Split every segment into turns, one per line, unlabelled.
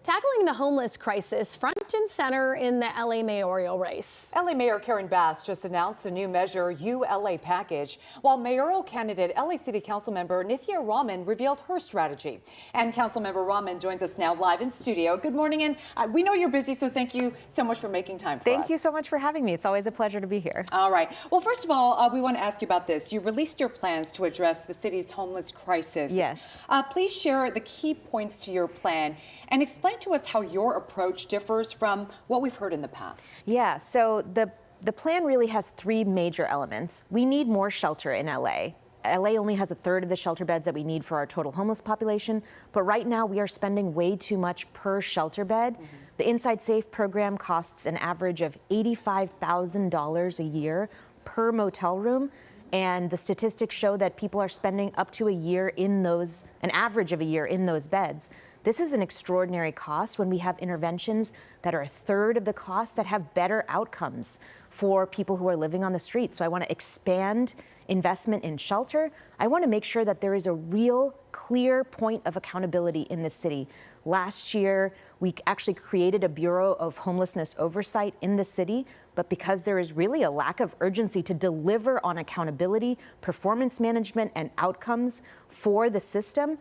tackling the homeless crisis front and center in the LA mayoral race.
LA Mayor Karen Bass just announced a new Measure ULA package, while mayoral candidate LA City Councilmember Nithya Raman revealed her strategy. And Councilmember Raman joins us now live in studio. Good morning, and we know you're busy, so thank you so much for making time for us.
Thank you so much for having me. It's always a pleasure to be here.
All right. Well, first of all, we want to ask you about this. You released your plans to address the city's homeless crisis.
Yes.
Please share the key points to your plan and explain to us how your approach differs from what we've heard in the past.
Yeah, so the plan really has three major elements. We need more shelter in LA. LA only has a third of the shelter beds that we need for our total homeless population, but right now we are spending way too much per shelter bed. The Inside Safe program costs an average of $85,000 a year per motel room, and the statistics show that people are spending up to a year in those, an average of a year in those beds. This is an extraordinary cost when we have interventions that are a third of the cost that have better outcomes for people who are living on the street. So I want to expand investment in shelter. I want to make sure that there is a real clear point of accountability in the city. Last year, we actually created a Bureau of Homelessness Oversight in the city, but because there is really a lack of urgency to deliver on accountability, performance management, and outcomes for the system,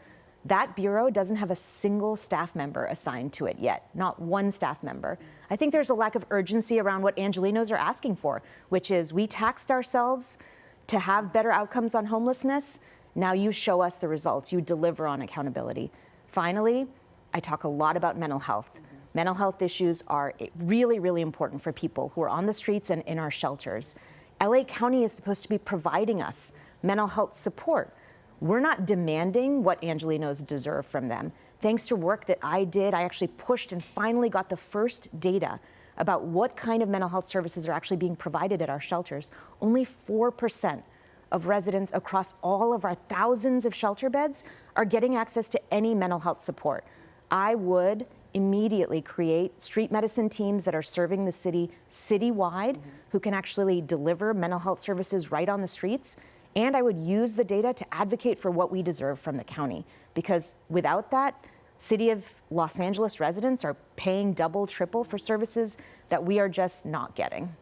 that bureau doesn't have a single staff member assigned to it yet, not one staff member. I think there's a lack of urgency around what Angelenos are asking for, which is we taxed ourselves to have better outcomes on homelessness. Now you show us the results, you deliver on accountability. Finally, I talk a lot about mental health. Mental health issues are really, really important for people who are on the streets and in our shelters. LA County is supposed to be providing us mental health support. We're not demanding what Angelenos deserve from them. Thanks to work that I did, I actually pushed and finally got the first data about what kind of mental health services are actually being provided at our shelters. Only 4% of residents across all of our thousands of shelter beds are getting access to any mental health support. I would immediately create street medicine teams that are serving the city citywide, who can actually deliver mental health services right on the streets. And I would use the data to advocate for what we deserve from the county, because without that, City of Los Angeles residents are paying double, triple for services that we are just not getting.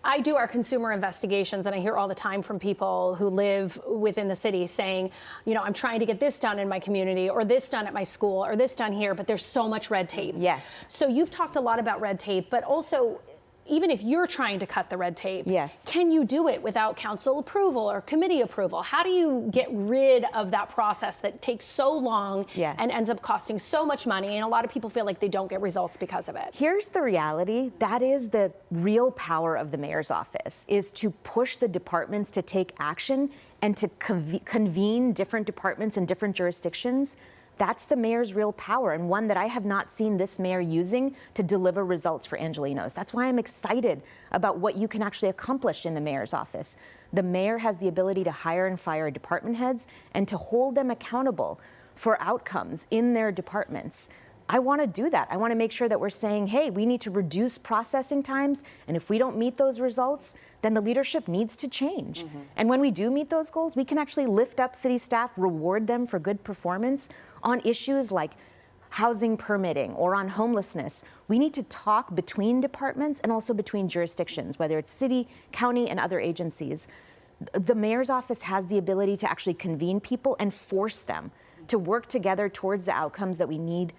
I do our consumer investigations, and I hear all the time from people who live within the city saying, you know, I'm trying to get this done in my community, or this done at my school, or this done here, but there's so much red tape.
Yes.
So you've talked a lot about red tape, but also, even if you're trying to cut the red tape,
yes,
can you do it without council approval or committee approval? How do you get rid of that process that takes so long,
yes,
and ends up costing so much money, and a lot of people feel like they don't get results because of it?
Here's the reality. That is the real power of the mayor's office, is to push the departments to take action and to convene different departments in different jurisdictions. That's the mayor's real power, and one that I have not seen this mayor using to deliver results for Angelenos. That's why I'm excited about what you can actually accomplish in the mayor's office. The mayor has the ability to hire and fire department heads and to hold them accountable for outcomes in their departments. I want to do that. I want to make sure that we're saying, hey, we need to reduce processing times, and if we don't meet those results, then the leadership needs to change. And when we do meet those goals, we can actually lift up city staff, reward them for good performance on issues like housing permitting or on homelessness. We need to talk between departments and also between jurisdictions, whether it's city, county, and other agencies. The mayor's office has the ability to actually convene people and force them to work together towards the outcomes that we need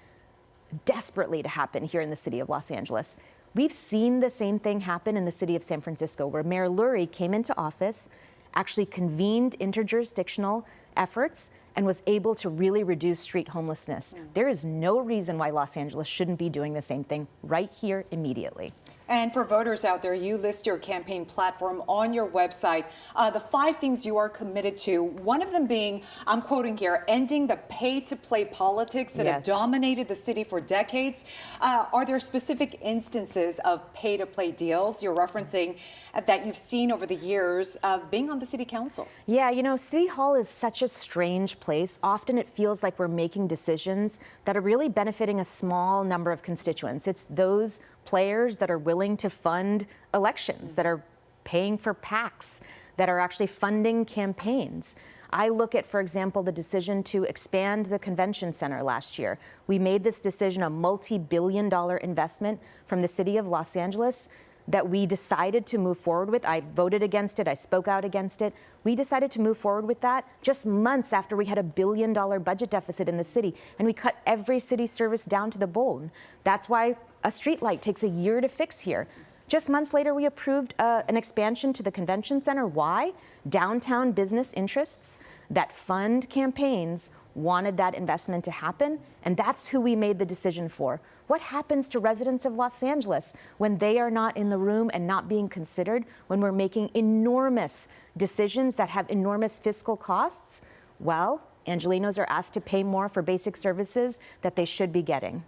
desperately to happen here in the city of Los Angeles. We've seen the same thing happen in the city of San Francisco, where Mayor Lurie came into office, actually convened interjurisdictional efforts, and was able to really reduce street homelessness. There is no reason why Los Angeles shouldn't be doing the same thing right here immediately.
And for voters out there, you list your campaign platform on your website, the 5 things you are committed to, one of them being, I'm quoting here, ending the pay-to-play politics that have dominated the city for decades. Are there specific instances of pay-to-play deals you're referencing that you've seen over the years of being on the city council?
Yeah, you know, City Hall is such a strange place. Often it feels like we're making decisions that are really benefiting a small number of constituents. It's those players that are willing to fund elections, that are paying for PACs, that are actually funding campaigns. I look at, for example, the decision to expand the convention center last year. We made this decision, a multi-billion-dollar investment from the city of Los Angeles that we decided to move forward with. I voted against it. I spoke out against it. We decided to move forward with that just months after we had a $1 billion budget deficit in the city, and we cut every city service down to the bone. That's why a street light takes a year to fix here. Just months later, we approved an expansion to the convention center. Why? Downtown business interests that fund campaigns wanted that investment to happen, and that's who we made the decision for. What happens to residents of Los Angeles when they are not in the room and not being considered, when we're making enormous decisions that have enormous fiscal costs? Well, Angelenos are asked to pay more for basic services that they should be getting.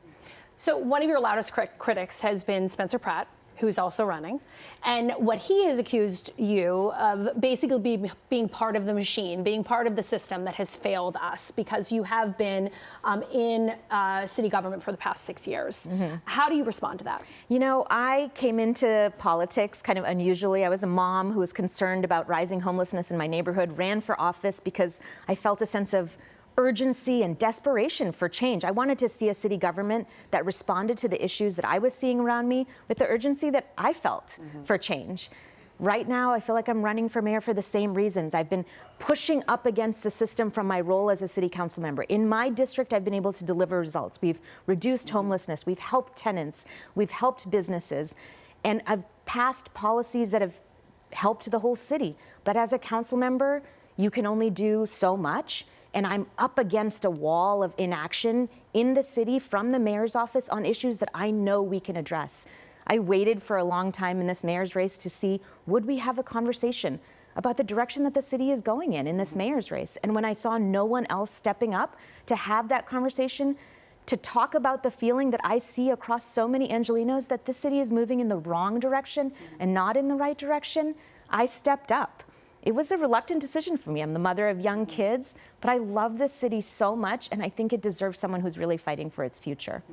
So one of your loudest critics has been Spencer Pratt, who's also running. And what he has accused you of basically being part of the machine, being part of the system that has failed us, because you have been in city government for the past 6 years. Mm-hmm. How do you respond to that?
You know, I came into politics kind of unusually. I was a mom who was concerned about rising homelessness in my neighborhood, ran for office because I felt a sense of urgency and desperation for change. I wanted to see a city government that responded to the issues that I was seeing around me with the urgency that I felt for change. Right now, I feel like I'm running for mayor for the same reasons. I've been pushing up against the system from my role as a city council member. In my district, I've been able to deliver results. We've reduced homelessness, we've helped tenants, we've helped businesses, and I've passed policies that have helped the whole city. But as a council member, you can only do so much. And I'm up against a wall of inaction in the city from the mayor's office on issues that I know we can address. I waited for a long time in this mayor's race to see, would we have a conversation about the direction that the city is going in this mayor's race? And when I saw no one else stepping up to have that conversation, to talk about the feeling that I see across so many Angelenos that this city is moving in the wrong direction and not in the right direction, I stepped up. It was a reluctant decision for me. I'm the mother of young kids, but I love this city so much, and I think it deserves someone who's really fighting for its future.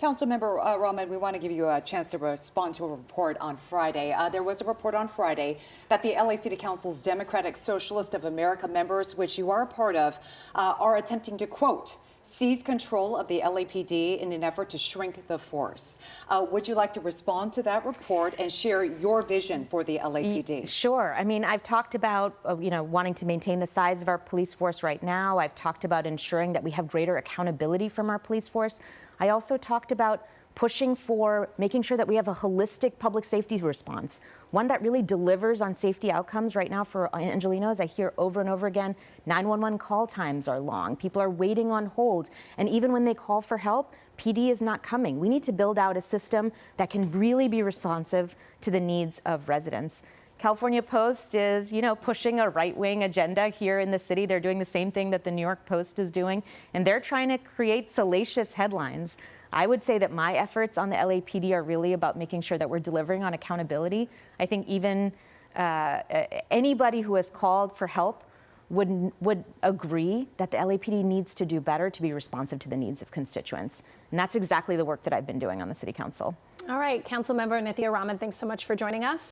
Councilmember Raman, we want to give you a chance to respond to a report on Friday. There was a report on Friday that the LA City Council's Democratic Socialist of America members, which you are a part of, are attempting to, quote, seize control of the LAPD in an effort to shrink the force. Would you like to respond to that report and share your vision for the LAPD?
Sure. I mean, I've talked about, wanting to maintain the size of our police force right now. I've talked about ensuring that we have greater accountability from our police force. I also talked about pushing for making sure that we have a holistic public safety response, one that really delivers on safety outcomes. Right now for Angelenos, I hear over and over again, 911 call times are long. People are waiting on hold. And even when they call for help, PD is not coming. We need to build out a system that can really be responsive to the needs of residents. California Post is, pushing a right-wing agenda here in the city. They're doing the same thing that the New York Post is doing, and they're trying to create salacious headlines. I would say that my efforts on the LAPD are really about making sure that we're delivering on accountability. I think even anybody who has called for help would agree that the LAPD needs to do better to be responsive to the needs of constituents. And that's exactly the work that I've been doing on the City Council.
All right, Councilmember Nithya Raman, thanks so much for joining us.